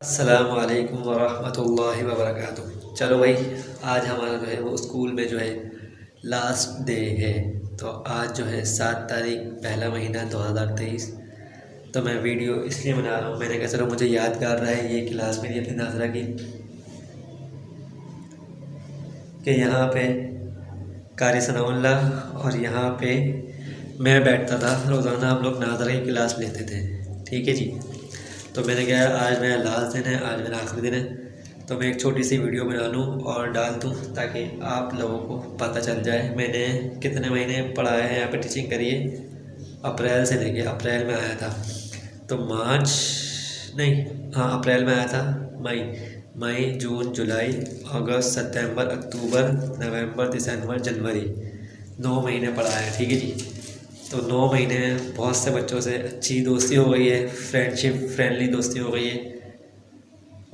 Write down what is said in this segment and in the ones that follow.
अस्सलामु अलैकुम वरहमतुल्लाहि वबरकातुहू। चलो भाई, आज हमारा जो है वो स्कूल में जो है लास्ट डे है। तो आज जो है 7 तारीख पहला महीना 2023। तो मैं वीडियो इसलिए बना रहा हूँ, मैंने कहा चलो मुझे यादगार रहा है ये क्लास मेरी अपनी नाज़रा की, कि यहाँ पे कारी सनाउल्लाह और यहाँ पे मैं बैठता था। रोज़ाना हम लोग नाज़रा की क्लास लेते थे, ठीक है जी। तो मैंने कहा आज मेरा लास्ट दिन है, आज मेरा आखिरी दिन है, तो मैं एक छोटी सी वीडियो बना लूँ और डाल दूँ ताकि आप लोगों को पता चल जाए मैंने कितने महीने पढ़ाया है यहाँ पे, टीचिंग करी है। अप्रैल से लेके अप्रैल में आया था, तो मार्च नहीं, हाँ अप्रैल में आया था, मई जून जुलाई अगस्त सितंबर अक्टूबर नवंबर दिसंबर जनवरी, 9 महीने पढ़ाया है, ठीक है जी। तो 9 महीने में बहुत से बच्चों से अच्छी दोस्ती हो गई है, फ्रेंडली दोस्ती हो गई है,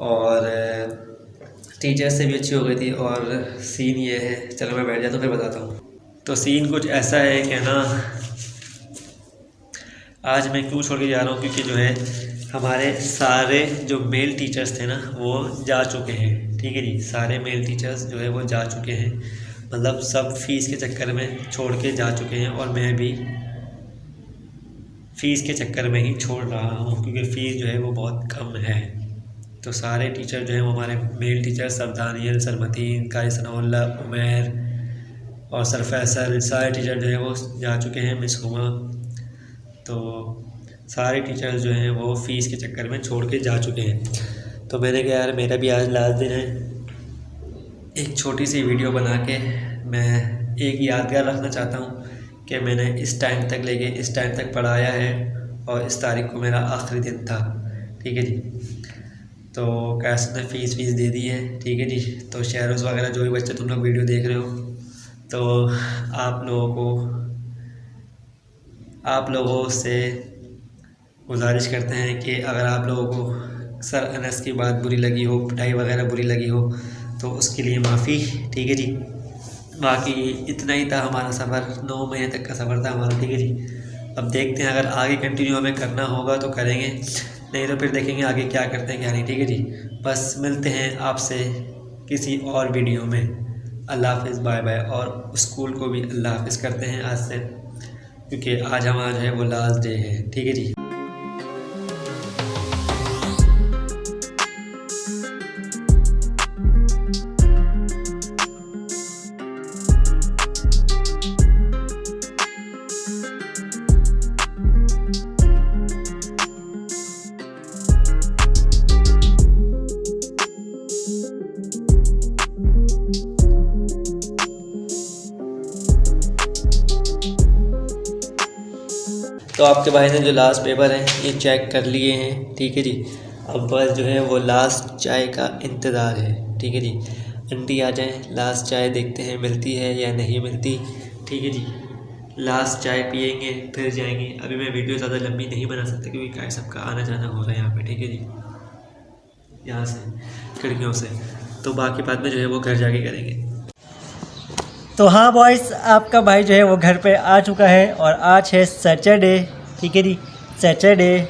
और टीचर्स से भी अच्छी हो गई थी। और सीन ये है, चलो मैं बैठ जाता हूँ फिर बताता हूँ। तो सीन कुछ ऐसा है कि ना, आज मैं क्यों छोड़ के जा रहा हूँ, क्योंकि जो है हमारे सारे जो मेल टीचर्स थे ना वो जा चुके हैं, ठीक है जी। सारे मेल टीचर्स जो है वो जा चुके हैं, मतलब सब फ़ीस के चक्कर में छोड़ के जा चुके हैं, और मैं भी फ़ीस के चक्कर में ही छोड़ रहा हूँ क्योंकि फ़ीस जो है वो बहुत कम है। तो सारे टीचर जो हैं वो हमारे male teacher, sir Daniyal, sir Mateen, Qari Sanaullah, Umair और सर फैसल, सारे टीचर जो हैं वो जा चुके हैं, मिस हुमा। तो सारे टीचर्स जो हैं वो फ़ीस के चक्कर में छोड़ के जा चुके हैं। तो मैंने कहा यार मेरा भी आज लास्ट दिन है, एक छोटी सी वीडियो बना के मैं एक यादगार रखना चाहता हूँ कि मैंने इस टाइम तक लेके इस टाइम तक पढ़ाया है और इस तारीख को मेरा आखिरी दिन था, ठीक है जी। तो कैसे ने फ़ीस दे दी है, ठीक है जी। तो शेयर्स वगैरह जो भी बच्चे तुम लोग वीडियो देख रहे हो, तो आप लोगों से गुजारिश करते हैं कि अगर आप लोगों को सर अनस की बात बुरी लगी हो, पिटाई वगैरह बुरी लगी हो, तो उसके लिए माफ़ी, ठीक है जी। बाकी इतना ही था हमारा सफ़र, 9 महीने तक का सफ़र था हमारा, ठीक है जी। अब देखते हैं अगर आगे कंटिन्यू हमें करना होगा तो करेंगे, नहीं तो फिर देखेंगे आगे क्या करते हैं क्या नहीं, ठीक है जी। बस मिलते हैं आपसे किसी और वीडियो में। अल्लाह हाफ़िज़, बाय बाय। और स्कूल को भी अल्लाह हाफ़िज़ करते हैं आज से, क्योंकि आज हमारा जो है वो लास्ट डे है, ठीक है जी। तो आपके भाई ने जो लास्ट पेपर है ये चेक कर लिए हैं, ठीक है जी। अब बस जो है वो लास्ट चाय का इंतज़ार है, ठीक है जी। आंटी आ जाएं, लास्ट चाय देखते हैं मिलती है या नहीं मिलती, ठीक है जी। लास्ट चाय पियेंगे फिर जाएंगे। अभी मैं वीडियो ज़्यादा लंबी नहीं बना सकता क्योंकि क्या सबका आना जाना हो रहा है यहाँ पे, ठीक है जी, यहाँ से खिड़कियों से। तो बाकी बात में जो है वो घर जाके करेंगे। तो हाँ बॉयज़, आपका भाई जो है वो घर पे आ चुका है और आज है सैटरडे, ठीक है जी, सैटरडे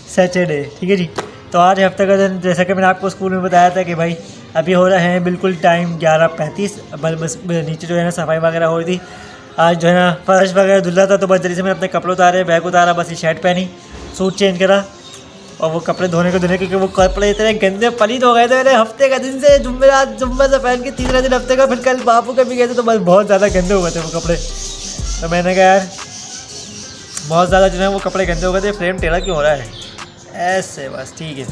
सैटरडे, ठीक है जी। तो आज हफ्ते का दिन, जैसा कि मैंने आपको स्कूल में बताया था कि भाई अभी हो रहा है बिल्कुल टाइम 11:35। बस नीचे जो है ना सफाई वगैरह हो रही थी, आज जो है ना फर्श वगैरह धुला था, तो बस जल्दी से मैंने अपने कपड़े उतारे, बैग उतारा, बस ये शर्ट पहनी, सूट चेंज करा और वो कपड़े धोने क्योंकि वो कपड़े इतने गंदे पलीद हो गए थे मेरे हफ्ते का दिन से। जुम्मे से पहन के तीसरा दिन हफ्ते का, फिर कल बापू के भी गए थे, तो बस बहुत ज़्यादा गंदे हो गए थे वो कपड़े। तो मैंने कहा यार बहुत ज़्यादा जो है वो कपड़े गंदे हो गए थे, फ्रेम टेढ़ा क्यों हो रहा है ऐसे, बस ठीक है।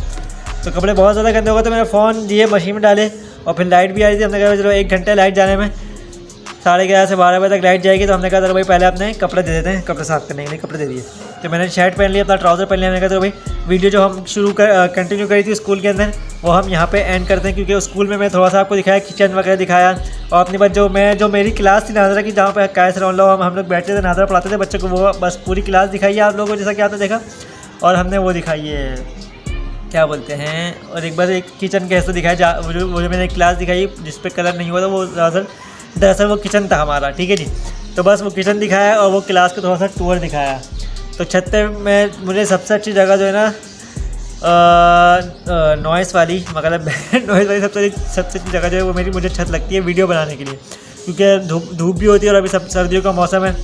तो कपड़े बहुत ज़्यादा गंदे हो गए थे, मैंने फ़ोन दिए मशीन में डाले, और फिर लाइट भी आई थी। हमने कहा चलो 1 घंटे लाइट जाने में, 11:30 से 12 बजे तक लाइट जाएगी, तो हमने कहा चलो भाई पहले अपने कपड़े दे देते हैं, कपड़े साफ़ करने के लिए कपड़े दे दिए। तो मैंने शर्ट पहन लिया, अपना ट्राउज़र पहन लिया। मैंने कहा चलो भाई वीडियो जो हम कंटिन्यू करी थी स्कूल के अंदर वो हम यहाँ पे एंड करते हैं, क्योंकि स्कूल में मैं थोड़ा सा आपको दिखाया, किचन वगैरह दिखाया, और अपनी बात जो मेरी क्लास थी नाज़रा की, जहाँ पे कैसे हम लोग बैठते थे, नाज़रा पढ़ाते थे बच्चों को, वो बस पूरी क्लास दिखाई है आप लोगों को, जैसा कि आपने देखा। और हमने वो दिखाई है, क्या बोलते हैं, और एक बार एक किचन का हिस्सा दिखाया, वो जो मैंने क्लास दिखाई जिस पर कलर नहीं हुआ था, वो दरअसल वो किचन था हमारा, ठीक है जी। तो बस वो किचन दिखाया और वो क्लास का थोड़ा सा टूर दिखाया। तो छत पे मुझे सबसे अच्छी जगह जो है ना नॉइस वाली, मतलब नॉइस वाली सबसे अच्छी जगह जो है वो मुझे छत लगती है वीडियो बनाने के लिए, क्योंकि धूप भी होती है और अभी सर्दियों का मौसम है,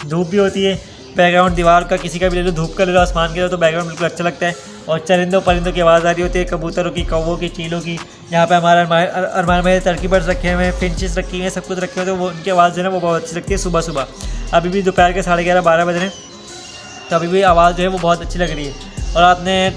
धूप भी होती है। बैकग्राउंड दीवार का किसी का भी ले लो, धूप का ले लो, आसमान के ले लो, तो बैकग्राउंड बिल्कुल अच्छा लगता है। और चरिंदों परिंदों की आवाज़ आ रही होती है, कबूतरों की, कौवों की, चीलों की। यहाँ पे हमारे अरमान में टर्की बर्ड्स रखे हुए हैं, फिंचेस रखी हुई हैं, सब कुछ रखे हुए हैं, तो वो उनकी आवाज़ जो है ना वो बहुत अच्छी लगती है सुबह सुबह। अभी भी दोपहर के 11:30-12 बज रहे हैं, तो अभी भी आवाज़ जो है वो बहुत अच्छी लग रही है। और आपने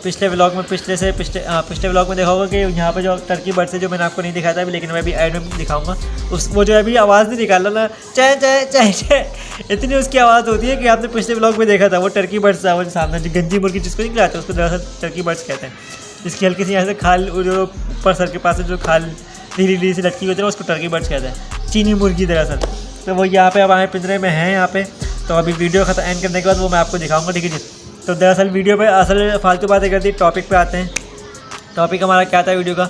पिछले व्लॉग में पिछले व्लॉग में देखा होगा कि यहाँ पे जो टर्की बर्ड्स है, जो मैंने आपको नहीं दिखाया था अभी, लेकिन मैं अभी एड में दिखाऊंगा, वो जो अभी आवाज़ नहीं निकाल रहा ना, चाय चाय चाय चाय, इतनी उसकी आवाज़ होती है कि आपने पिछले व्लॉग में देखा था। वो टर्की बर्ड्स था, वो सामने जो गंजी मुर्गी जिसको नहीं खिलाते उसको दरअसल टर्की बर्ड्स कहते हैं। जिसकी हल्की सी यहाँ से खाल, जो ऊपर सर के पास से जो खाल धीरे से लटकी होती है उसको टर्की बर्ड्स कहते हैं, चीनी मुर्गी दरअसल। तो वो यहाँ पे अब हमारे पिंजरे में हैं यहाँ पे। तो अभी वीडियो खत्म एंड करने के बाद वो मैं आपको दिखाऊंगा, ठीक है जी। तो दरअसल वीडियो पे असल फालतू बातें कर दी, टॉपिक पे आते हैं। टॉपिक हमारा क्या था वीडियो का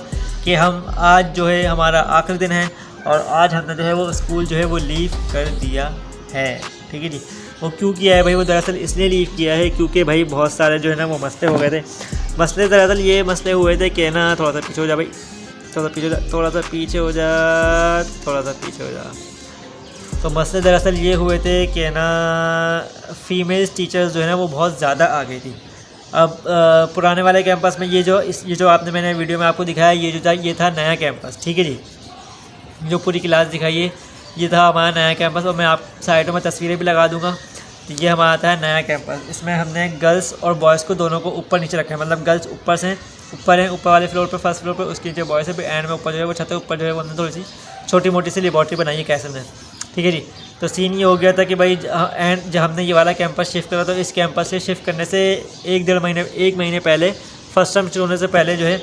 कि हम आज जो है हमारा आखिरी दिन है और आज हमने जो है वो स्कूल जो है वो लीव कर दिया है, ठीक है जी। वो क्यों किया है भाई, वो दरअसल इसलिए लीव किया है क्योंकि भाई बहुत सारे जो है ना वो मसले हो गए थे। मसले दरअसल ये मसले हुए थे कि ना, थोड़ा सा पीछे हो जा भाई, थोड़ा सा पीछे हो जा। तो मसले दरअसल ये हुए थे कि ना फीमेल्स टीचर्स जो है ना वो बहुत ज़्यादा आ गई थी। अब पुराने वाले कैंपस में ये जो आपने मैंने वीडियो में आपको दिखाया, ये था नया कैंपस, ठीक है जी। जो पूरी क्लास दिखाई है ये था हमारा नया कैंपस, और मैं आप साइडों में तस्वीरें भी लगा दूंगा। तो ये हमारा था नया कैंपस। इसमें हमने गर्ल्स और बॉयज़ को दोनों को ऊपर नीचे रखा है, मतलब गर्ल्स ऊपर हैं ऊपर वाले फ्लोर पे, फर्स्ट फ्लोर पे, उसके नीचे बॉयज़ है, फिर एंड में ऊपर जो है वो छत के ऊपर जो है वो हमने थोड़ी सी छोटी मोटी सी लेबॉर्ट्री बनाई है कैसे ने, ठीक है जी। तो सीन ये हो गया था कि भाई जब हमने ये वाला कैंपस शिफ्ट करा, तो इस कैंपस से शिफ्ट करने से एक महीने पहले, फर्स्ट टर्म शुरू होने से पहले जो है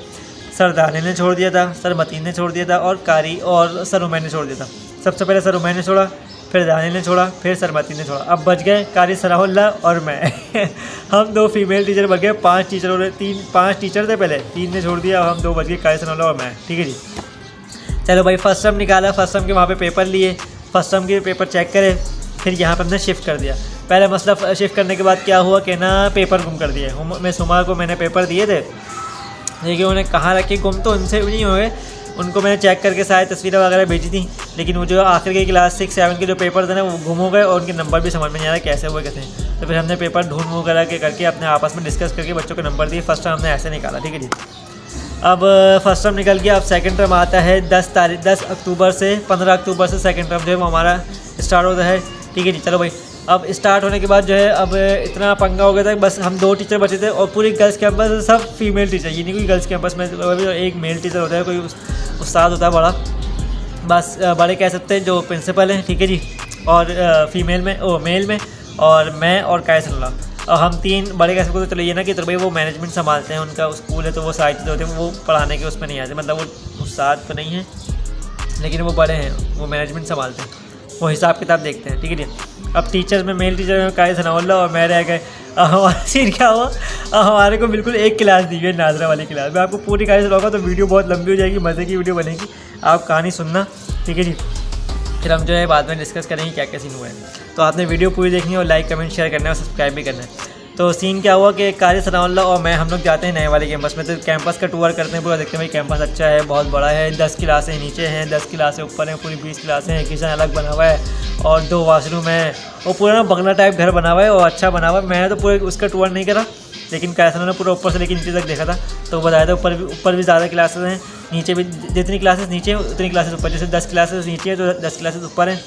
सर दानियल ने छोड़ दिया था, सर मतीन ने छोड़ दिया था, और कारी और सर उमैन ने छोड़ दिया था। सबसे पहले सर उमैन ने छोड़ा, फिर दानियल ने छोड़ा, फिर सर मतीन ने छोड़ा। अब बच गए कारी सनाउल्लाह और मैं हम 2 फीमेल टीचर बच गए, 5 टीचर हो रहे, 5 टीचर थे पहले, 3 ने छोड़ दिया, और हम 2 बच गए, कारी सनाउल्लाह और मैं, ठीक है जी। चलो भाई फर्स्ट टर्म निकाला, फर्स्ट टर्म के वहाँ पे पेपर लिए, फर्स्ट टर्म के पेपर चेक करे, फिर यहाँ पर हमने शिफ्ट कर दिया। पहले मसला शिफ्ट करने के बाद क्या हुआ कि ना पेपर गुम कर दिए। मैं सुमा को मैंने पेपर दिए थे, लेकिन उन्हें कहाँ रखे गुम तो उनसे भी नहीं हुए, उनको मैंने चेक करके सारी तस्वीरें वगैरह भेजी थी, लेकिन वो जो आखिर के क्लास 6-7 के जो पेपर थे ना वो गुम हो गए, और उनके नंबर भी समझ में नहीं आ रहा कैसे हुए कैसे। तो फिर हमने पेपर ढूंढ वगैरह के करके अपने आपस में डिस्कस करके बच्चों के नंबर दिए। फर्स्ट टर्म हमने ऐसे निकाला, ठीक है जी। अब फर्स्ट टर्म निकल गया, अब सेकंड टर्म आता है 10 अक्टूबर से 15 अक्टूबर से सेकंड टर्म जो है वो हमारा स्टार्ट होता है, ठीक है जी। चलो भाई अब स्टार्ट होने के बाद जो है अब इतना पंगा हो गया था, बस हम 2 टीचर बचे थे, और पूरी गर्ल्स कैंपस सब फीमेल टीचर, ये नहीं कोई गर्ल्स कैंपस में एक मेल टीचर होता है, कोई उस्ताद होता है बड़ा, बस बड़े कह सकते हैं जो प्रिंसिपल हैं, ठीक है जी। और मेल में और मैं और कायसल्ला, और हम 3 बड़े कह सकते। तो चलो ये ना कि तो भाई वो मैनेजमेंट संभालते हैं, उनका स्कूल है तो वो सारी चीज़ें होती हैं, वो पढ़ाने के उसमें नहीं आते, मतलब वो उस्ताद तो नहीं है लेकिन वो बड़े हैं, वो मैनेजमेंट संभालते हैं, वो हिसाब किताब देखते हैं, ठीक है जी। अब टीचर्स में मेल टीचर में कारी सनाउल्लाह और मैं रह गए। हमारा सीन क्या हुआ, हमारे को बिल्कुल एक क्लास दी है, नाजरा वाली क्लास। मैं आपको पूरी कहानी सुनाऊंगा तो वीडियो बहुत लंबी हो जाएगी, मज़े की वीडियो बनेगी, आप कहानी सुनना, ठीक है जी। फिर हम जो है बाद में डिस्कस करेंगे क्या क्या सीन हुआ है। तो आपने वीडियो पूरी देखनी है और लाइक कमेंट शेयर करना है और सब्सक्राइब भी करना है। तो सीन क्या हुआ कि कारी सनाउल्लाह और मैं हम लोग जाते हैं नए वाले कैंपस में, तो कैंपस का टूर करते हैं, पूरा देखते हैं भाई कैंपस अच्छा है, बहुत बड़ा है, 10 क्लासें नीचे हैं, 10 क्लासें ऊपर हैं, पूरी 20 क्लासें हैं, किचन अलग बना हुआ है और 2 वॉशरूम है, और पूरा ना बंगला टाइप घर बना हुआ है और अच्छा बना हुआ है। मैं तो पूरे उसका टूर नहीं करा, लेकिन कैसा ने पूरा ऊपर से लेकर नीचे तक देखा था, तो बताया था ऊपर भी ज़्यादा क्लासेस हैं, नीचे भी जितनी क्लासेस नीचे उतनी क्लासेस ऊपर, जैसे 10 क्लासेस नीचे है तो 10 क्लासेस ऊपर हैं।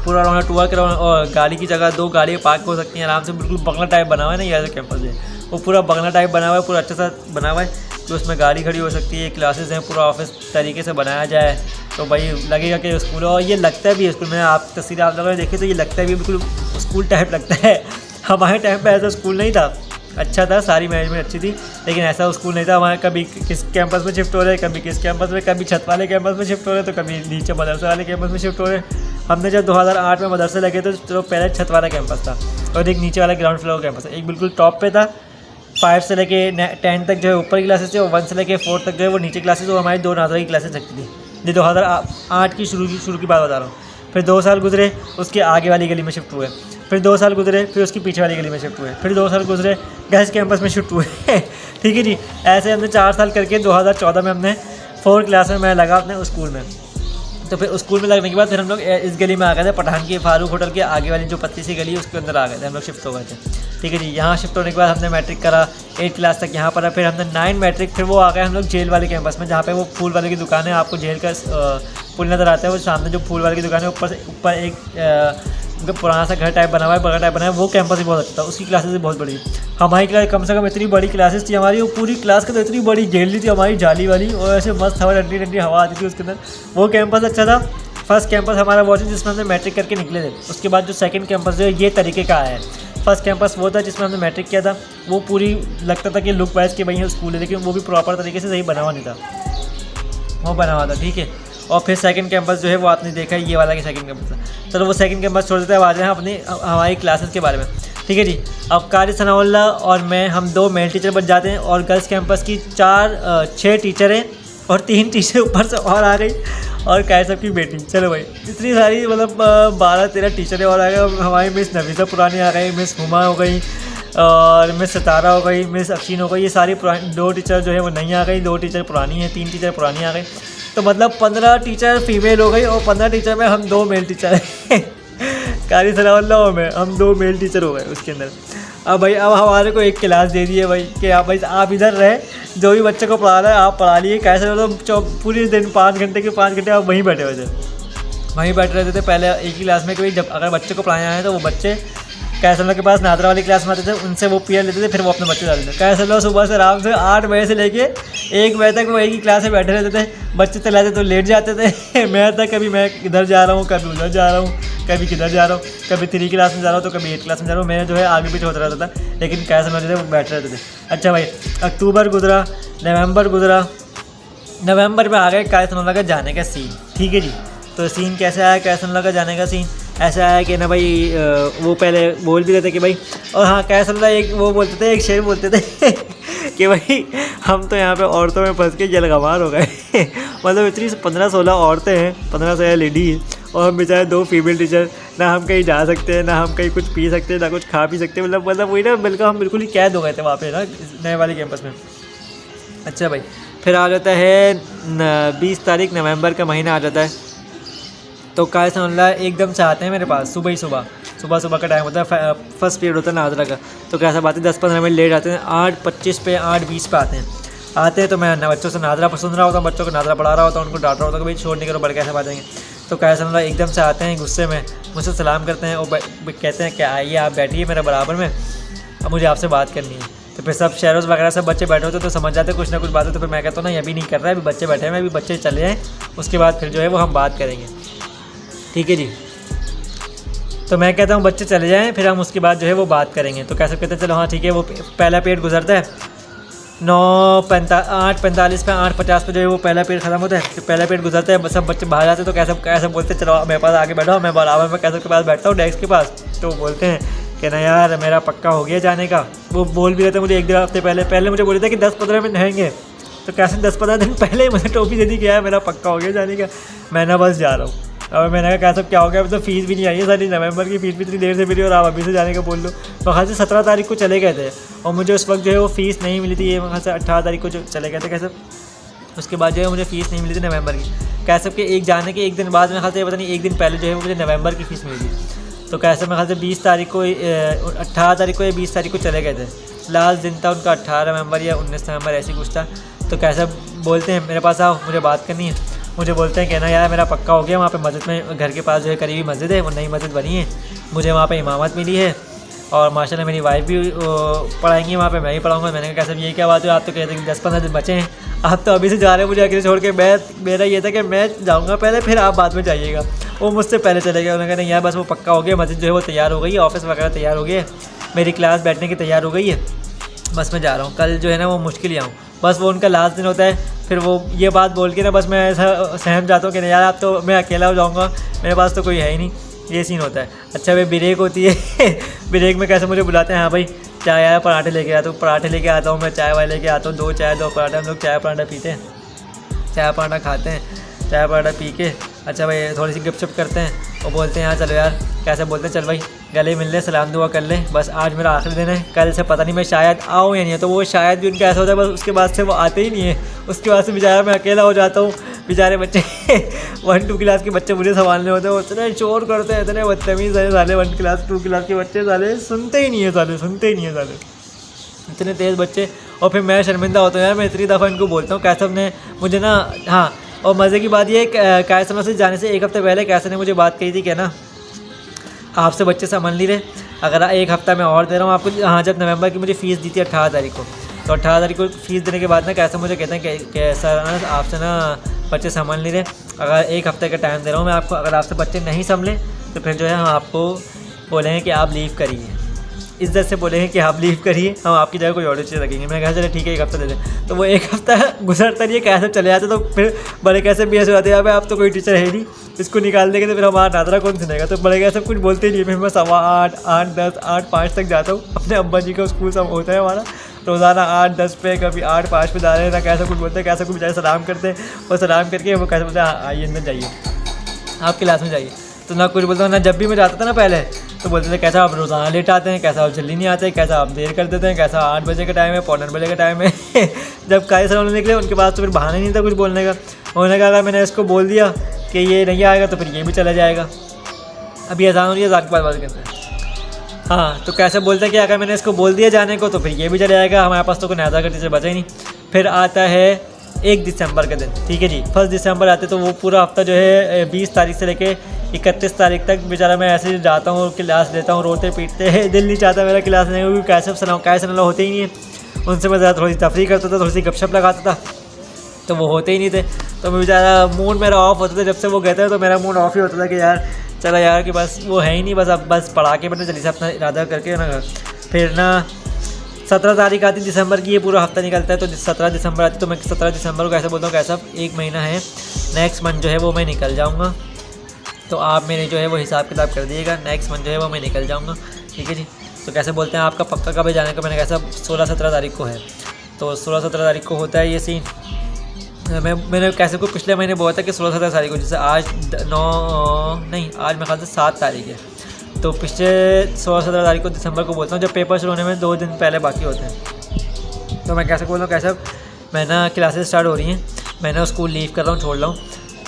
पूरा उन्होंने टूर करा, और गाड़ी की जगह 2 गाड़ियाँ पार्क हो सकती हैं आराम से, बिल्कुल बंगला टाइप बना हुआ है ना ये कैंपस है, वो पूरा बंगला टाइप बना हुआ है, पूरा अच्छा सा बना हुआ है, तो उसमें गाड़ी खड़ी हो सकती है, क्लासेस हैं, पूरा ऑफिस तरीके से बनाया जाए तो भाई लगेगा कि स्कूल, और ये लगता भी है स्कूल में, आप तस्वीर आप लोगों ने देखी तो ये लगता भी बिल्कुल स्कूल टाइप लगता है। हमारे टाइम पर ऐसा स्कूल नहीं था, अच्छा था, सारी मैनेजमेंट अच्छी थी, लेकिन ऐसा स्कूल नहीं था। हमारे कभी किस कैंपस में शिफ्ट हो रहे, कभी किस कैंपस में, कभी छत वाले कैंपस में शिफ्ट हो रहे, तो कभी नीचे मदरसे वाले कैंपस में शिफ्ट हो रहे। हमने जब 2008 में मदरसे लगे तो चलो पहले छत वाला कैंपस था, और एक नीचे वाला ग्राउंड फ्लोर कैंपस है, एक बिल्कुल टॉप पे था। 5 से लेके 10 तक जो है ऊपर की क्लासेस थे, और 1 से लेके 4 तक जो है वो नीचे क्लासेस, और हमारी 2 नाजरा की क्लासेस लगती थी। ये 2008 की शुरू की बात बता रहा हूँ। फिर 2 साल गुजरे, उसके आगे वाली गली में शिफ्ट हुए, फिर 2 साल गुजरे, फिर उसकी पीछे वाली गली में शिफ्ट हुए, फिर 2 साल गुजरे, गर्ल्स कैंपस में शिफ्ट हुए ठीक है जी। ऐसे हमने 4 साल करके 2014 में हमने 4th क्लास में मैं लगा अपने स्कूल में। तो फिर स्कूल में लगने के बाद फिर हम लोग इस गली में आ गए थे, पठान की फारूक होटल के आगे वाली जो पतली सी गली है उसके अंदर आ गए थे, हम लोग शिफ्ट हो गए थे। ठीक है जी। यहाँ शिफ्ट होने के बाद हमने मैट्रिक करा, 8th क्लास तक यहाँ पढ़ा, फिर हमने 9 मैट्रिक, फिर वो आ गए हम लोग जेल वाले कैंपस में, जहाँ पे वो फूल वाले की दुकान है, आपको जेल का पुल नज़र आता है, वो सामने जो फूल वाले की दुकान है, ऊपर एक पुराना सा घर टाइप बना हुआ है, बड़ा टाइप बना है, वो कैंपस भी बहुत अच्छा था, उसकी क्लासेस भी बहुत बड़ी। हमारी क्लास कम से कम इतनी बड़ी क्लासेस थी हमारी, वो पूरी क्लास की तो इतनी बड़ी गैलरी थी हमारी जाली वाली, और ऐसे मस्त हवा, ठंडी ठंडी हवा आती थी उसके अंदर। वो कैंपस अच्छा था। फर्स्ट कैंपस हमारा वो था जिसमें हमने मैट्रिक करके निकले थे। उसके बाद जो सेकंड कैंपस जो है ये तरीके का आया है। फर्स्ट कैंपस वो था जिसमें हमने मैट्रिक किया था, वो पूरी लगता था कि लुक वाइज के भाई स्कूल है, लेकिन वो भी प्रॉपर तरीके से सही बना हुआ नहीं था, वो बना हुआ था। ठीक है। और फिर सेकंड कैंपस जो है वो आपने देखा है, ये वाला कि सेकंड कैंपस था। चलो वो सेकंड कैंपस छोड़ देते हैं, आ जाए अपनी हमारी क्लासेस के बारे में। ठीक है जी। अब कारी सनाउल्लाह और मैं, हम 2 मेल टीचर बन जाते हैं, और गर्ल्स कैंपस की 6 टीचर हैं, और 3 टीचर ऊपर से और आ गई, और काय सब की बेटी। चलो भाई इतनी सारी मतलब 12-13 टीचरें और आ गए। हमारी मिस नफीसा पुरानी आ गई, मिस हुमा हो गई, और मिस सितारा हो गई, मिस अफशीन हो गई। ये सारी पुरानी 2 टीचर जो है वो नहीं आ गई, 2 टीचर पुरानी हैं, 3 टीचर पुरानी आ गई। तो मतलब 15 टीचर फीमेल हो गई, और 15 टीचर में हम 2 मेल टीचर हैं कारी सनाउल्लाह में हम 2 मेल टीचर हो गए उसके अंदर। अब भाई अब हमारे को एक क्लास दे दी है भाई कि आप इधर रहे, जो भी बच्चे को पढ़ा रहा है आप पढ़ा लिए। कैसे मतलब पूरे दिन 5 घंटे आप वहीं बैठे हुए थे, वहीं बैठे रहते थे। पहले एक ही क्लास में कि भाई जब अगर बच्चे को पढ़ाया है तो वो बच्चे कैसल के पास नादरा वाली क्लास में आते थे, उनसे वो पीयर लेते थे, फिर वो अपने बच्चे डालते थे। कैसल सुबह से आराम से 8 बजे से लेके 1 बजे तक वो एक ही क्लास में बैठे रहते थे। बच्चे चलाते तो लेट जाते थे मैं था कभी मैं इधर जा रहा हूँ, कभी उधर जा रहा हूँ, कभी किधर जा रहा हूँ, कभी 3 क्लास में जा रहा हूँ, तो कभी 8 क्लास में जा रहा हूँ। मैं जो है आगे पीछे होता रहता था, लेकिन कैसल में जो थे वो बैठे रहते थे। अच्छा भाई अक्टूबर गुजरा, नवंबर गुजरा, नवंबर में आ गए कैसल का जाने का सीन। ठीक है जी। तो सीन कैसे आया कैसल का जाने का सीन? ऐसा है कि ना भाई वो पहले बोल भी रहे थे कि भाई, और हाँ कैसल एक वो बोलते थे, एक शेर बोलते थे कि भाई हम तो यहाँ पे औरतों में फंस के जलगमार हो गए मतलब इतनी 15-16 औरतें हैं, 15-16 लेडी हैं, और हम बेचारे 2 फीमेल टीचर, ना हम कहीं जा सकते हैं, ना हम कहीं कुछ पी सकते हैं, ना कुछ खा पी सकते हैं। मतलब वही ना, बल्कि हम बिल्कुल ही कैद हो गए थे वहाँ पे ना नए वाले कैंपस में। अच्छा भाई फिर आ जाता है 20 तारीख नवंबर का महीना आ जाता है। तो कारी सनाउल्लाह एकदम से आते हैं मेरे पास, सुबह का टाइम होता है, फर्स्ट पीरियड होता है नादरा का। तो कैसा बात है 10-15 मिनट लेट आते हैं, 8:25 पे 8:20 पे आते हैं। तो मैं बच्चों से नादरा सुन रहा होता हूँ, बच्चों को नादरा पढ़ा रहा होता हूँ, उनको डांट रहा होता है कि भाई छोड़ नहीं करो, बड़े कैसे बात आएंगे। तो कारी सनाउल्लाह एकदम से आते हैं गुस्से में, मुझसे सलाम करते हैं और कहते हैं कि आइए आप बैठिए मेरे बराबर में, अब मुझे आपसे बात करनी है। तो फिर सब शेरोज़ वगैरह सब बच्चे बैठे होते तो समझ जाते कुछ ना कुछ बात है। तो फिर मैं कहता हूँ ना अभी नहीं कर रहा है, अभी बच्चे बैठे हैं, अभी बच्चे चले हैं, उसके बाद फिर जो है वो हम बात करेंगे। ठीक है जी। तो मैं कहता हूँ बच्चे चले जाएं, फिर हम उसके बाद जो है वो बात करेंगे। तो कैसे कहते हैं चलो हाँ ठीक है। वो पहला पीरियड गुजरता है 8:45 पे 8:50 पे जो है वो पहला पीरियड ख़त्म होता है। फिर पहला पीरियड गुजरता है, सब बच्चे बाहर जाते हैं। तो कैसे बोलते हैं चलो मेरे पास आके बैठो, मैं बराबर में कैसे के पास बैठता हूँ डेस्क के पास। तो बोलते हैं कि ना यार मेरा पक्का हो गया जाने का। वो बोल भी रहे थे मुझे 1 हफ्ते पहले मुझे बोले थे कि 10-15 मिनट रहेंगे। तो कैसे 10-15 दिन पहले ही मुझे टोपी दे दी कि यार मेरा पक्का हो गया जाने का, मैं ना बस जा रहा हूँ। अब मैंने कहा कैसे क्या हो गया, अब तो फीस भी नहीं आई है सारी, नवंबर की फीस भी इतनी देर से मिली और आप अभी से जाने का बोल लो। तो ख़ास से 17 तारीख को चले गए थे, और मुझे उस वक्त जो है वो फ़ीस नहीं मिली थी। ये वहाँ से 18 तारीख को जो चले गए थे कैसे, उसके बाद जो है मुझे फ़ीस नहीं मिली थी नवंबर की। कैसे के एक जाने के 1 दिन बाद में ख़ास से पता नहीं 1 दिन पहले जो है वो मुझे नवंबर की फ़ीस मिली थी। तो कैसे मैं ख़ास से 20 तारीख को 18 तारीख को या 20 तारीख को चले गए थे। लास्ट दिन था उनका 18 नवंबर या 19 नवंबर ऐसी कुछ था। तो कैसे बोलते हैं मेरे पास आओ मुझे बात करनी है। मुझे बोलते हैं कहना यार मेरा पक्का हो गया, वहाँ पे मस्जिद में घर के पास जो है करीबी मस्जिद है, वो नई मस्जिद बनी है, मुझे वहाँ पे इमामत मिली है, और माशाल्लाह मेरी वाइफ भी पढ़ाएंगी वहाँ पे, मैं ही पढ़ाऊँगा। मैंने कहा कैसे ये क्या बात है, आप तो कहते हैं कि 10-15 दिन बचे हैं, आप तो अभी से जा रहे हैं मुझे अकेले छोड़ के। मेरा ये था कि मैं जाऊँगा पहले, फिर आप बाद में जाइएगा। वो मुझसे पहले चले गए। उन्होंने कहा नहीं यार बस वो पक्का हो गया, मस्जिद जो है वो तैयार हो गई है, ऑफिस वगैरह तैयार हो गया है, मेरी क्लास बैठने की तैयार हो गई है, बस मैं जा रहा हूँ। कल जो है ना वो मुश्किल ही आऊँ, बस वो उनका लास्ट दिन होता है। फिर वो ये बात बोल के ना बस मैं ऐसा सहम जाता हूँ कि नहीं यार आप तो मैं अकेला हो जाऊँगा, मेरे पास तो कोई है ही नहीं, ये सीन होता है। अच्छा भाई ब्रेक होती है ब्रेक में कैसे मुझे बुलाते हैं, हाँ भाई चाय आया पराठे लेके आता हूँ, पराठे लेके आता हूँ मैं, चाय वाले लेके आता हूँ, 2 चाय 2 पराठे। हम लोग चाय पराठा पीते हैं, चाय पराठा खाते हैं, चाय पराठा पी के अच्छा भाई थोड़ी सी गपशप करते हैं। वो बोलते हैं यार चलो यार, कैसे बोलते हैं चल भाई गले मिल ले, सलाम दुआ कर ले, बस आज मेरा आखिरी दिन है, कल से पता नहीं मैं शायद आऊँ या नहीं है। तो वो शायद भी उनका ऐसा होता है, बस उसके बाद से वो आते ही नहीं है। उसके बाद से बेचारा मैं अकेला हो जाता हूँ। बेचारे बच्चे 1-2 क्लास के बच्चे मुझे संभालने होते हैं, वो इतने शोर करते हैं, इतने बदतमीज़ है साले 1 क्लास 2 क्लास के बच्चे, साले सुनते ही नहीं है साले इतने तेज़ बच्चे। और फिर मैं शर्मिंदा होता हूँ यार, मैं इतनी दफ़ा इनको बोलता हूँ। कैसब ने मुझे ना, हाँ, और मज़े की बात ये कैसन से जाने से 1 हफ़्ते पहले कैसन ने मुझे बात कही थी कि ना आपसे बच्चे संभाल नहीं रहे, अगर 1 हफ़्ता मैं और दे रहा हूँ आपको। हाँ, जब नवंबर की मुझे फ़ीस दी थी 18 तारीख को, तो 18 तारीख को फ़ीस देने के बाद ना कैसे मुझे कहते हैं कि सर आपसे ना बच्चे संभाल नहीं रहे, अगर 1 हफ़्ते का टाइम दे रहा हूँ मैं आपको, अगर आपसे बच्चे नहीं संभले तो फिर जो है हम आपको बोलेंगे कि आप लीव करिए, इज्जत से बोलेंगे कि आप लीव करिए, हम आपकी जगह कोई और टीचर रखेंगे। मैंने कहा चले ठीक है 1 हफ़्ता दे दें। तो वो 1 हफ़्ता गुजरता नहीं है, कैसे चले जाते, तो फिर बड़े कैसे भी ऐसे होते हैं, आप तो कोई टीचर है नहीं, इसको निकाल देंगे तो फिर हमारा नादरा कौन सुनेगा। तो बड़े कैसे कुछ बोलते ही नहीं, फिर मैं 8:15, 8, 10, 8, 5 तक जाता हूँ। अपने अब्बा जी का स्कूल सब होता है हमारा, रोज़ाना 8, 10 पे, कभी 8, 5 पे जा रहे हैं ना, कैसे कुछ बोलते हैं, कैसे कुछ बेचारे सलाम करते हैं, और सलाम करके वो कैसे बोलते हैं आइए अंदर जाइए, आप क्लास में जाइए। तो ना कुछ बोलता हूँ ना, जब भी मैं जाता था ना पहले तो बोलते थे कैसा आप रोज़ाना लेट आते हैं, कैसा आप जल्दी नहीं आते, कैसा आप देर कर देते हैं, कैसा 8 बजे का टाइम है, 8:45 बजे का टाइम है। जब कायद सर होने निकले उनके पास तो फिर बहाना ही नहीं था कुछ बोलने का। उन्होंने कहा अगर मैंने इसको बोल दिया कि ये नहीं आएगा तो फिर ये भी चला जाएगा। अभी अज़ान हो रही है, अज़ान के बाद बात करते हैं। हाँ, तो कैसे बोलते हैं कि अगर मैंने इसको बोल दिया जाने को तो फिर ये भी चला जाएगा, हमारे पास तो कोई नाजा का टीचर बचा ही नहीं। फिर आता है 1 दिसंबर का दिन, ठीक है जी, 1 दिसंबर आते तो वो पूरा हफ्ता जो है 20 तारीख से लेके 31 तारीख तक बेचारा मैं ऐसे ही जाता हूँ, क्लास लेता हूँ, रोते पीटते दिल नहीं चाहता मेरा क्लास लेने, क्योंकि कैसे सलाह होते ही नहीं है। उनसे मैं ज़्यादा थोड़ी सी तफरीह करता था, थोड़ी सी गपशप लगाता था, तो वो होते ही नहीं थे। तो मैं बेचारा मूड मेरा ऑफ होता था, जब से वो कहते हैं तो मेरा मूड ऑफ ही होता था कि यार चला यार कि बस वो है ही नहीं, बस अब बस पढ़ा के बने जल्दी से अपना इरादा करके ना। फिर ना 17 तारीख आती दिसंबर की, ये पूरा हफ्ता निकलता है, तो 17 दिसंबर आती, तो मैं 17 दिसंबर को कैसे बोलता हूँ कैसा 1 महीना है, नेक्स्ट मंथ जो है वो मैं निकल जाऊँगा, तो आप मेरे जो है वो हिसाब किताब कर दिएगा, नेक्स्ट मंथ जो है वो मैं निकल जाऊँगा, ठीक है जी। तो कैसे बोलते हैं आपका पक्का कब जाने का, मैंने कैसा 16-17 तारीख को है, तो 16-17 तारीख को होता है ये सीन। मैंने कैसे को पिछले महीने बोला था कि 16-17 तारीख को, जैसे आज 9 नहीं, आज मेरे ख्याल से 7 तारीख है, तो पिछले 16-17 तारीख को दिसंबर को बोलता हूँ, जब पेपर शुरू होने में 2 दिन पहले बाकी होते हैं। तो मैं कैसे बोल रहा हूँ कैसे मैं ना क्लासेस स्टार्ट हो रही हैं, मैं ना स्कूल लीव कर रहा हूँ, छोड़ रहा हूँ,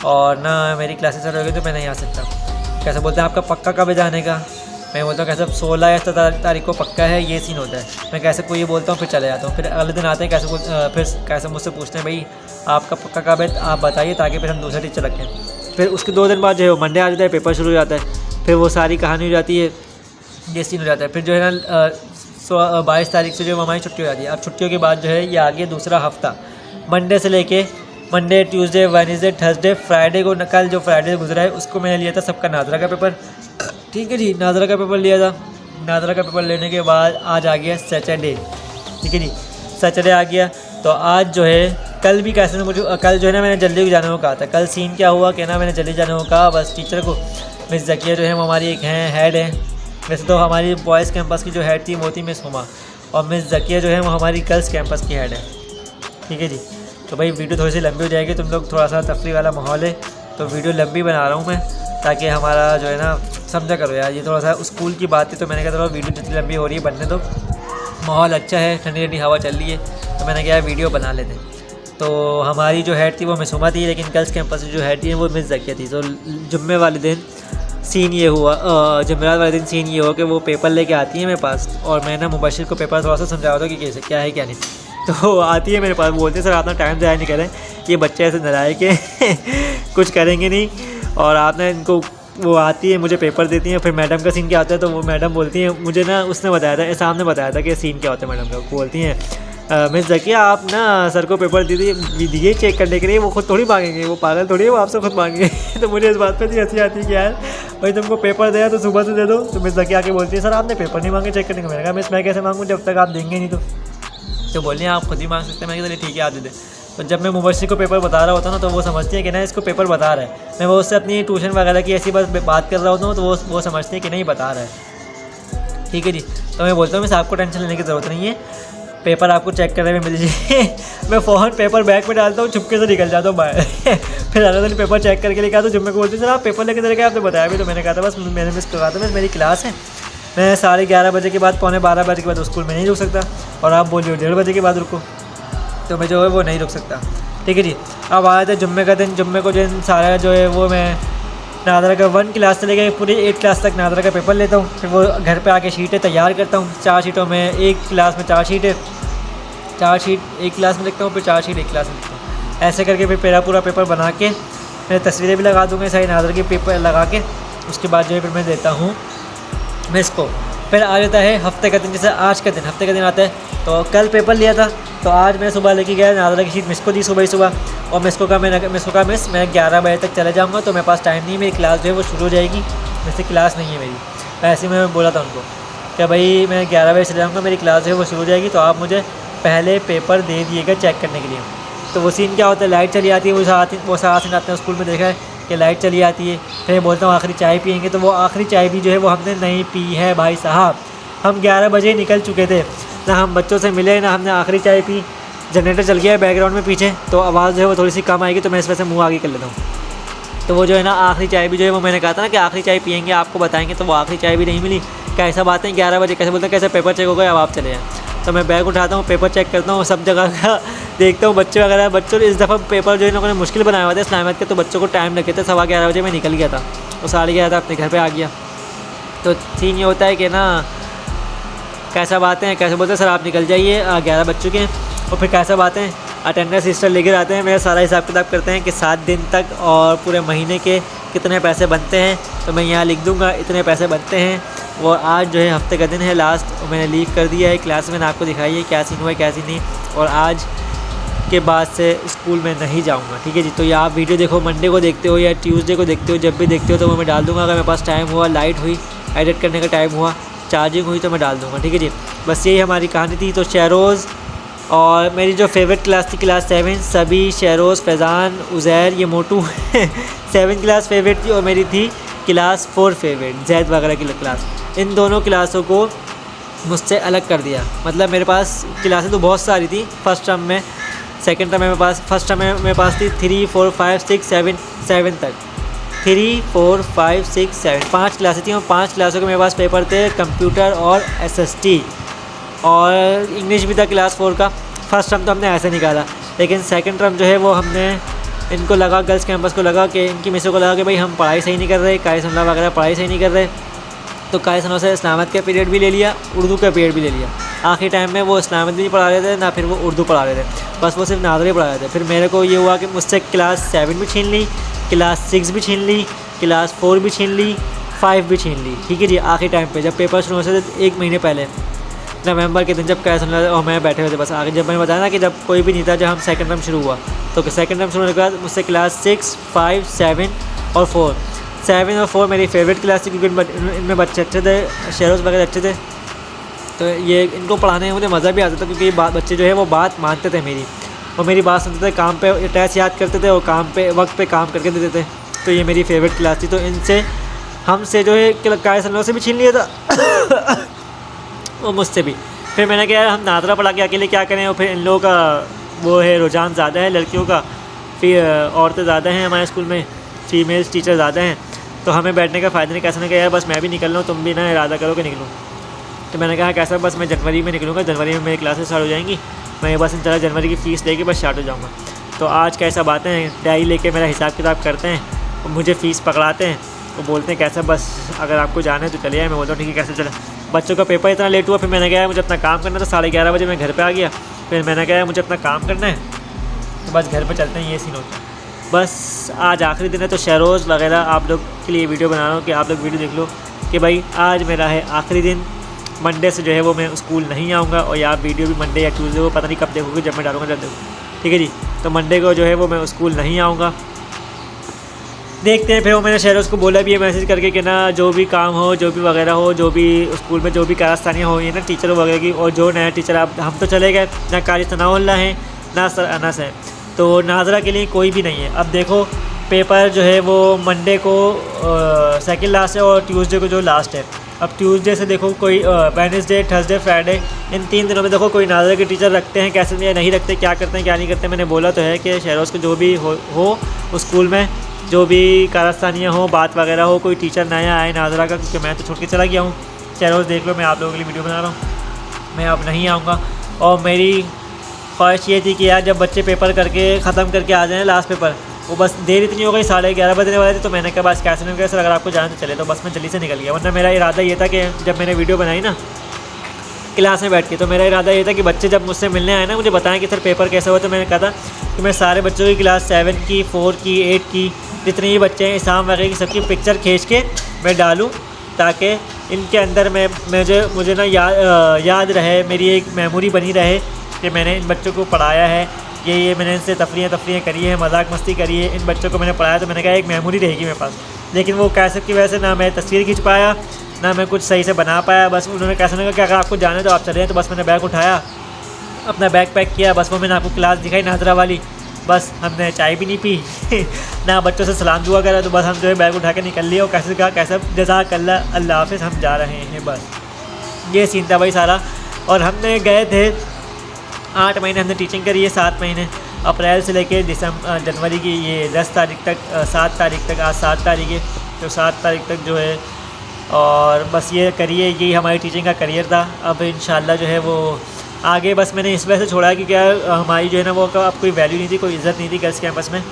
और ना मेरी क्लासेस स्टार्ट हो गई तो मैं नहीं आ सकता। कैसे बोलते हैं आपका पक्का कब है जाने का, मैं बोलता हूँ कैसे 16 या 17 तारीख को पक्का है, ये सीन होता है। मैं कैसे को ये बोलता हूँ, फिर चले जाता हूँ, फिर अगले दिन आते हैं कैसे फिर कैसे मुझसे पूछते हैं भाई आपका पक्का कब है, आप बताइए, ताकि फिर हम दूसरा टीचर रखें। फिर उसके 2 दिन बाद जो है मंडे आ जाता है, पेपर शुरू हो जाता है, फिर वो सारी कहानी हो जाती है, ये सीन हो जाता है। फिर जो है ना 22 तारीख से जो हमारी छुट्टी हो जाती है। अब छुट्टियों के बाद जो है ये आगे दूसरा हफ्ता, मंडे से लेके Monday, Tuesday, Wednesday, Thursday, Friday को, कल जो फ्राइडे गुजरा है उसको मैंने लिया था सबका नादरा का पेपर, ठीक है जी, नादरा का पेपर लिया था। नादरा का पेपर लेने के बाद आज आ गया सैटरडे, ठीक है जी, सैटरडे आ गया। तो आज जो है कल भी कैसे मुझे कल जो है ना मैंने जल्दी जाने को कहा था। कल सीन क्या हुआ कि ना मैंने जल्दी जाने को कहा, बस टीचर को, मिस जकिया जो है वो हमारी एक हैं हेड है, वैसे तो हमारी बॉयज़ कैंपस की जो हेड थी वो थी मिस हुमा, और मिस जकिया जो है वो हमारी गर्ल्स कैंपस की हेड है, ठीक है जी। तो भाई वीडियो थोड़ी सी लंबी हो जाएगी, तुम लोग थोड़ा सा तफरीह वाला माहौल है तो वीडियो लंबी बना रहा हूँ मैं, ताकि हमारा जो है ना समझा करो यार, ये थोड़ा सा स्कूल की बात थी तो मैंने कहा थोड़ा वीडियो जितनी लंबी हो रही है बनने दो, माहौल अच्छा है, ठंडी ठंडी हवा चल रही है, तो मैंने कहा वीडियो बना लेते। तो हमारी जो हेड थी वो मिस हुमा थी, लेकिन गर्ल्स कैंपस की जो हेड थी वो मिस जकिया थी। तो जुम्मे वाले दिन सीन ये हुआ, जुमेरात वाले दिन सीन ये हुआ कि वो पेपर लेके आती है मेरे पास, और मैं ना मुबशिर को पेपर थोड़ा सा समझाया था कि कैसे क्या है क्या नहीं। तो आती है मेरे पास, बोलते सर आपने टाइम ज़ाया नहीं करें, ये बच्चे ऐसे नालायक के कुछ करेंगे नहीं, और आपने इनको, वो आती है मुझे पेपर देती है। फिर मैडम का सीन क्या होता है, तो वो मैडम बोलती है मुझे ना, उसने बताया था, सामने बताया था कि सीन क्या होता है मैडम का, बोलती हैं मिस जकिया आप ना सर को पेपर दिए चेक करने के लिए, वो खुद थोड़ी मांगेंगे, वो पागल थोड़ी है, वो आपसे खुद मांगेंगे। तो मुझे इस बात पे इतनी हंसी आती है कि यार भाई तुमको पेपर दिया तो सुबह से दे दो। तो मिस जकिया आके बोलती है सर आपने पेपर नहीं मांगे चेक करने का। मैंने कहा मिस मैं कैसे मांगूँ जब तक आप देंगे नहीं। तो बोलिए आप खुद ही मांग सकते हैं। मैंने कहा ठीक है आप दे दें। तो जब मैं मुबशिर को पेपर बता रहा होता ना, तो वो समझती है कि ना इसको पेपर बता रहा है, मैं वो उससे अपनी ट्यूशन वगैरह की ऐसी बात कर रहा होता हूँ, तो वो समझती है कि नहीं बता रहा है, ठीक है जी। तो मैं बोलता हूँ मिस आपको टेंशन लेने की ज़रूरत नहीं है, पेपर आपको चेक करने में मिल जाए। मैं फ़ौरन पेपर बैग में डालता हूँ, चुपके से निकल जाता हूँ बाहर। फिर अगले दिन पेपर चेक करके लेके आता, जुम्मे को बोलते सर आप पेपर लेके दे गए, आपने बताया भी, तो मैंने कहा था बस मैंने मिस करवा था, बस मेरी क्लास है, मैं 11:30 बजे के बाद 11:45 बजे के बाद स्कूल में नहीं रुक सकता, और आप बोल रहे हो 1:30 बजे के बाद रुको, तो मैं जो है वो नहीं रुक सकता। ठीक है जी। अब आया था जुम्मे का दिन, जुम्मे को दिन सारा जो है वो मैं नादरा का 1 क्लास से लेकर पूरी 8 क्लास तक नादरा का पेपर लेता हूँ। फिर वो घर पे आके शीटें तैयार करता हूँ, 4 शीटों में, एक क्लास में 4 शीटें, 4 शीट एक क्लास में लिखता हूँ, फिर 4 शीट एक क्लास में लिखता हूँ। ऐसे करके फिर मेरा पूरा पेपर बना के मैं तस्वीरें भी लगा दूँगा सारी नादरा के पेपर लगा के। उसके बाद जो है फिर मैं देता हूँ मिस को। फिर आ जाता है हफ्ते का दिन, जैसे आज का दिन, हफ्ते का दिन आता है, तो कल पेपर लिया था, तो आज मैं सुबह लेके गया नादरा की शीट मिस को दी सुबह ही सुबह, और मिस मैं 11 बजे तक चले जाऊँगा, तो मेरे पास टाइम नहीं है, मेरी क्लास जो है वो शुरू हो जाएगी, वैसे क्लास नहीं है मेरी। ऐसे ही मैं बोला था उनको कि भाई मैं 11 बजे चले जाऊँगा, मेरी क्लास जो है वो शुरू हो जाएगी, तो आप मुझे पहले पेपर दे दिएगा चेक करने के लिए। तो वो सीन क्या होता है, लाइट चली आती है, वो साथ ही आते हैं, स्कूल में देखा है कि लाइट चली आती है। फिर बोलता हूँ आखिरी चाय पियेंगे, तो वो आखिरी चाय भी जो है वो हमने नहीं पी है भाई साहब। हम 11 बजे निकल चुके थे, ना हम बच्चों से मिले, ना हमने आखिरी चाय पी। जनरेटर चल गया है बैकग्राउंड में पीछे, तो आवाज़ जो है वो थोड़ी सी कम आएगी, तो मैं इस वजह से मुँह आगे कर लेता हूँ। तो वो जो है ना आखिरी चाय भी जो है वो मैंने कहा था ना कि आखिरी चाय पियेंगे, आपको बताएंगे, तो वो आखिरी चाय भी नहीं मिली। कैसा बात है 11 बजे कैसे बोलते हैं, कैसे पेपर चेक हो गया, अब आप चले जाएँ। तो मैं बैग उठाता हूँ, पेपर चेक करता हूँ, सब जगह का देखता हूँ, बच्चे वगैरह, बच्चों इस दफ़ा पेपर जो इन लोगों ने मुश्किल बनाया हुआ था इस्लामियत के, तो बच्चों को टाइम लगे थे। 11:15 बजे मैं निकल गया था, तो 11:30 था अपने घर पे आ गया। तो सीन ये होता है कि ना कैसा बातें हैं, कैसे बोलते हैं सर आप निकल जाइए, 11 बज चुके हैं। और फिर कैसा बातें हैं, अटेंडेंस रजिस्टर लेकर आते हैं, मेरा सारा हिसाब किताब करते हैं कि 7 दिन तक और पूरे महीने के कितने पैसे बनते हैं, तो मैं यहाँ लिख दूँगा इतने पैसे बनते हैं। और आज जो है हफ्ते का दिन है लास्ट, और मैंने लीव कर दिया है, क्लास में आपको दिखाई है क्या सीन हुआ है क्या सीन नहीं, और आज के बाद से स्कूल में नहीं जाऊँगा। ठीक है जी। तो या आप वीडियो देखो, मंडे को देखते हो या ट्यूसडे को देखते हो, जब भी देखते हो तो वो मैं डाल दूँगा। अगर मेरे पास टाइम हुआ, लाइट हुई, एडिट करने का टाइम हुआ, चार्जिंग हुई, तो मैं डाल दूँगा। ठीक है जी। बस यही हमारी कहानी थी। तो शहरोज़ और मेरी जो फेवरेट क्लास थी क्लास 7, सभी, शहरोज़, फैज़ान, उज़ैर, ये मोटू 7 क्लास फेवरेट थी, और मेरी थी क्लास 4 फेवरेट, जैद वगैरह की क्लास। इन दोनों क्लासों को मुझसे अलग कर दिया। मतलब मेरे पास क्लासें तो बहुत सारी थी फर्स्ट टर्म में, सेकंड टर्म में मेरे पास, फर्स्ट टर्म में मेरे पास थी 3, 4, 5, 6, 7 तक, 3, 4, 5, 6, 7 5 क्लासें थी, और 5 क्लासों के मेरे पास पेपर थे, कंप्यूटर और SST, और इंग्लिश भी था क्लास 4 का। फर्स्ट टर्म तो हमने ऐसे निकाला, लेकिन सेकंड टर्म जो है वो हमने, इनको लगा, गर्ल्स कैंपस को लगा कि, इनकी मिसों को लगा कि भाई हम पढ़ाई सही नहीं कर रहे, कारी सुनला वगैरह पढ़ाई सही नहीं कर रहे, तो कारी सुनला से इस्लामियत का पीरियड भी ले लिया, उर्दू का पीरियड भी ले लिया। आखिरी टाइम में वो इस्लामियत भी नहीं पढ़ा रहे थे, ना फिर वो उर्दू पढ़ा रहे थे, बस वो सिर्फ नादरा ही पढ़ा रहे थे। फिर मेरे को ये हुआ कि मुझसे क्लास 7 भी छीन ली, क्लास 6 भी छीन ली, क्लास 4 भी छीन ली, 5 भी छीन ली। ठीक है जी। आखिरी टाइम पे जब पेपर शुरू होने से 1 महीने पहले, नवंबर के दिन, जब क्या सुन रहे और मैं बैठे हुए थे बस आगे, जब मैंने बताया ना कि जब कोई भी नहीं था, जब हम सेकंड टर्म शुरू हुआ, तो सेकंड टर्म शुरू होने के बाद मुझसे क्लास 6, 5, 7 और 4, 7 और 4 मेरी फेवरेट क्लास थी, क्योंकि इनमें बच्चे अच्छे थे, शहरोज़ वगैरह अच्छे थे, तो ये इनको पढ़ाने में मुझे मज़ा भी आता था, क्योंकि ये बच्चे जो है वो बात मानते थे मेरी, और मेरी बात सुनते थे, काम पे टेस्ट याद करते थे, और काम पे वक्त पे काम करके देते थे। तो ये मेरी फेवरेट क्लास थी। तो इनसे, हमसे जो है कारी सनों से भी छीन लिया था और मुझसे भी। फिर मैंने कहा यार हम नादरा पढ़ा के अकेले क्या करें, और फिर इन लोगों का वो है रुझान ज़्यादा है लड़कियों का, फिर औरतें ज़्यादा हैं हमारे स्कूल में, फीमेल्स टीचर ज़्यादा हैं, तो हमें बैठने का फ़ायदा नहीं। कैसा नहीं, कहा यार बस मैं भी निकल रहा हूँ, तुम भी ना इरादा करो कि निकलूँ। तो मैंने कहा कैसा, बस मैं जनवरी में निकलूँगा, जनवरी में मेरी क्लासेस स्टार्ट हो जाएंगी, मैं बस इन जनवरी की फ़ीस लेके बस स्टार्ट हो जाऊँगा। तो आज कैसा बातें हैं, डायरी लेके मेरा हिसाब किताब करते हैं, और मुझे फ़ीस पकड़ाते हैं, वो बोलते हैं कैसा बस अगर आपको जाना है तो चले आए। मैं बोलता हूँ ठीक है कैसे चले। बच्चों का पेपर इतना लेट हुआ, फिर मैंने कहा मुझे अपना काम करना था, 11:30 बजे मैं घर पे आ गया। फिर मैंने कहा मुझे अपना काम करना है, तो बस घर पे चलते हैं, ये सीन होता है। बस आज आखिरी दिन है, तो शहरोज़ वगैरह आप लोग के लिए वीडियो बना रहा हूँ कि आप लोग वीडियो देख लो कि भाई आज मेरा है आखिरी दिन। मंडे से जो है वो मैं स्कूल नहीं आऊँगा, और या वीडियो भी मंडे या ट्यूसडे को पता नहीं कब देखोगे, जब मैं डालूँगा जब देखूँ। ठीक है जी। तो मंडे को जो है वो मैं स्कूल नहीं आऊँगा, देखते हैं। फिर वो मैंने शहरोज़ को बोला भी है मैसेज करके कि ना जो भी काम हो, जो भी वगैरह हो, जो भी स्कूल में जो भी कारस्तानियाँ हो, ये ना टीचरों वगैरह की, और जो नया टीचर आप, हम तो चले गए, ना कारी सनाउल्लाह हैं, ना सर अनस हैं, तो नादरा के लिए कोई भी नहीं है। अब देखो पेपर जो है वो मंडे को सेकंड लास्ट है, और ट्यूसडे को जो लास्ट है। अब ट्यूसडे से देखो कोई वेडनेसडे, थर्सडे, फ्राइडे, इन 3 दिनों में देखो कोई नाज़रा के टीचर रखते हैं कैसे या नहीं रखते, क्या करते हैं क्या नहीं करते। मैंने बोला तो है कि शहरोज़ को जो भी हो उस स्कूल में जो भी कारस्तानियाँ हो, बात वगैरह हो, कोई टीचर नया आए नाज़रा का, क्योंकि मैं तो छोड़ के चला गया हूँ। शहरोज़ देख लो, मैं आप लोगों के लिए वीडियो बना रहा हूँ, मैं अब नहीं आऊँगा। और मेरी ख्वाहिश ये थी कि यार जब बच्चे पेपर करके ख़त्म करके आ जाएँ लास्ट पेपर, वो बस देर इतनी हो गई 11:30 बजने वाले थे, तो मैंने कहा बस कैसे नहीं कैसे अगर आपको जाना तो चले, तो बस मैं जल्दी से निकल गया। वरना मेरा इरादा ये था कि जब मैंने वीडियो बनाई ना क्लास में बैठ के, तो मेरा इरादा ये था कि बच्चे जब मुझसे मिलने आए ना मुझे बताएं कि सर पेपर कैसा हुआ। तो मैंने कहा था कि मैं सारे बच्चों की क्लास 7 की, 4 की, 8 की, जितने भी बच्चे हैं इसाम वगैरह की, सबकी पिक्चर खींच के मैं डालूँ ताकि इनके अंदर मुझे ना याद रहे, मेरी एक मेमोरी बनी रहे कि मैंने इन बच्चों को पढ़ाया है, ये मैंने इनसे तफरीह करी है, मजाक मस्ती करी है, इन बच्चों को मैंने पढ़ाया। तो मैंने कहा एक मेमोरी रहेगी मेरे पास। लेकिन वो कैसेट की वजह से ना मैं तस्वीर खींच पाया, ना मैं कुछ सही से बना पाया। बस उन्होंने कैसे ने कहा कि अगर आपको जाना है तो आप चले जाएँ। तो बस मैंने बैग उठाया, अपना बैग पैक किया, बस वो मैंने आपको क्लास दिखाई नाज़रा वाली, बस हमने चाय भी नहीं पी ना बच्चों से सलाम दुआ करा। तो बस हम जो है बैग उठा के निकल लिया और कैसे कहा कैसा जज़ाकल्लाह अल्लाह हाफ़िज़ हम जा रहे हैं। बस ये सीन था भाई सारा। और हमने गए थे 8 महीने हमने टीचिंग करी है, 7 महीने अप्रैल से लेके जनवरी की ये 10 तारीख तक, 7 तारीख तक, आज 7 तारीख है, तो 7 तारीख तक जो है। और बस ये करिए, यही हमारी टीचिंग का करियर था। अब इंशाल्लाह जो है वो आगे बस मैंने इस वजह से छोड़ा कि क्या हमारी जो है ना वो अब कोई वैल्यू नहीं थी, कोई इज़्ज़त नहीं थी गर्ल्स कैंपस में,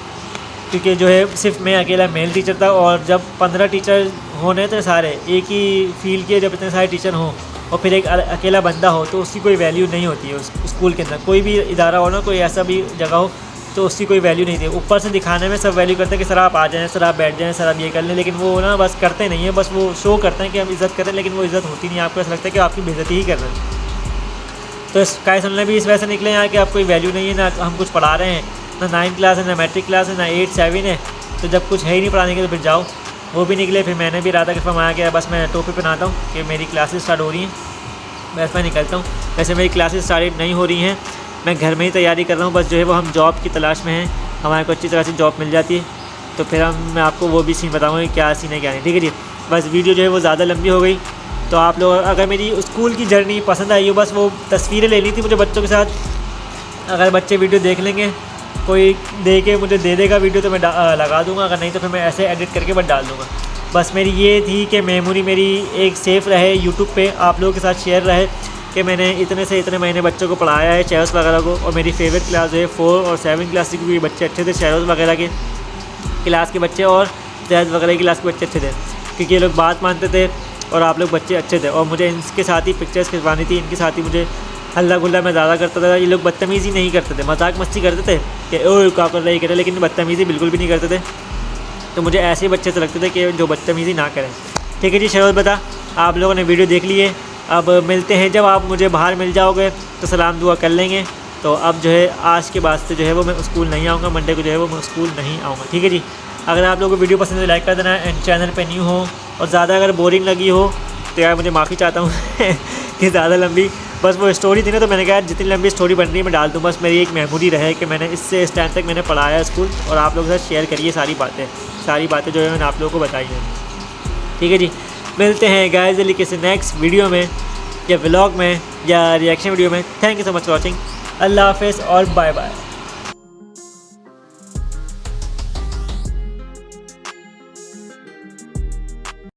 क्योंकि जो है सिर्फ मैं अकेला मेल टीचर था। और जब 15 टीचर होने थे सारे एक ही फील्ड के, जब इतने सारे टीचर हों और फिर एक अकेला बंदा हो तो उसकी कोई वैल्यू नहीं होती है उस स्कूल के अंदर। कोई भी इदारा हो ना, कोई ऐसा भी जगह हो तो उसकी कोई वैल्यू नहीं थी। ऊपर से दिखाने में सब वैल्यू करते हैं कि सर आप आ जाएँ, सर आप बैठ जाएँ, सर आप ये कर लें, लेकिन वो ना बस करते नहीं है, बस वो शो करते हैं कि हम इज़्ज़त करें, लेकिन वो इज़्ज़त होती नहीं है। आपको ऐसा लगता है कि आपकी बेइज्जती ही कर रहे हैं। तो कायस हमने भी इस वजह से निकले यहाँ कि आप कोई वैल्यू नहीं है, ना हम कुछ पढ़ा रहे हैं, ना 9th क्लास है, ना मैट्रिक क्लास है, ना 8, 7 है। तो जब कुछ है ही नहीं पढ़ाने के तो फिर जाओ। वो भी निकले। फिर मैंने भी इरादा के फरमाया कि बस मैं टोपी पहनाता हूँ कि मेरी क्लासेस स्टार्ट हो रही हैं, बस मैं निकलता हूँ। वैसे मेरी क्लासेस स्टार्ट नहीं हो रही हैं, मैं घर में ही तैयारी कर रहा हूँ। बस जो है वो हम जॉब की तलाश में हैं, हमारे को अच्छी तरह से जॉब मिल जाती है तो फिर मैं आपको वो भी सीन बताऊँगा कि क्या सीन है क्या नहीं। ठीक है जी। बस वीडियो जो है वो ज़्यादा लंबी हो गई, तो आप लोग अगर मेरी स्कूल की जर्नी पसंद आई हो, बस वो तस्वीरें लेनी थी मुझे बच्चों के साथ। अगर बच्चे वीडियो देख लेंगे, कोई दे के मुझे दे देगा वीडियो तो मैं लगा दूँगा, अगर नहीं तो फिर मैं ऐसे एडिट करके बस डाल दूँगा। बस मेरी ये थी कि मेमोरी मेरी एक सेफ़ रहे, यूट्यूब पे आप लोगों के साथ शेयर रहे कि मैंने इतने से इतने महीने बच्चों को पढ़ाया है, शेयर्स वगैरह को। और मेरी फेवरेट क्लास है 4 और 7 क्लास की, बच्चे अच्छे थे, शेयर्स वगैरह के क्लास के बच्चे और जैज़ वगैरह की क्लास के बच्चे अच्छे थे, क्योंकि ये लोग बात मानते थे और आप लोग बच्चे अच्छे थे। और मुझे इनके साथ ही पिक्चर्स खिंचवानी थी, इनके साथ ही मुझे हल्ला गुल्ला मैं ज़्यादा करता था। ये लोग बदतमीज़ी नहीं करते थे, मजाक मस्ती करते थे कि ओ क्या कर रहे हैं, लेकिन बदतमीज़ी बिल्कुल भी नहीं करते थे। तो मुझे ऐसे बच्चे से लगते थे कि जो बदतमीज़ी ना करें। ठीक है जी शहरोज़ बता, आप लोगों ने वीडियो देख ली है। अब मिलते हैं, जब आप मुझे बाहर मिल जाओगे तो सलाम दुआ कर लेंगे। तो अब जो है आज के बाद से जो है वो मैं स्कूल नहीं आऊँगा, मंडे को जो है वो मैं स्कूल नहीं आऊँगा। ठीक है जी। अगर आप लोगों को वीडियो पसंद है लाइक कर देना, एंड चैनल पे न्यू हो और ज़्यादा अगर बोरिंग लगी हो तो यार मुझे माफ़ी चाहता हूँ कि ज़्यादा लंबी बस वो स्टोरी थी ना, तो मैंने कहा जितनी लंबी स्टोरी बन रही है मैं डाल दूँ। बस मेरी एक मेमोरी रहे कि मैंने इससे इस टाइम तक मैंने पढ़ाया स्कूल, और आप लोगों के साथ शेयर करिए सारी बातें जो है मैंने आप लोगों को बताई हैं। ठीक है जी। मिलते हैं गाइस जल्दी किसी नेक्स्ट वीडियो में या व्लॉग में या रिएक्शन वीडियो में। Thank you so much for watching. अल्लाह हाफ़िज़ और बाय बाय।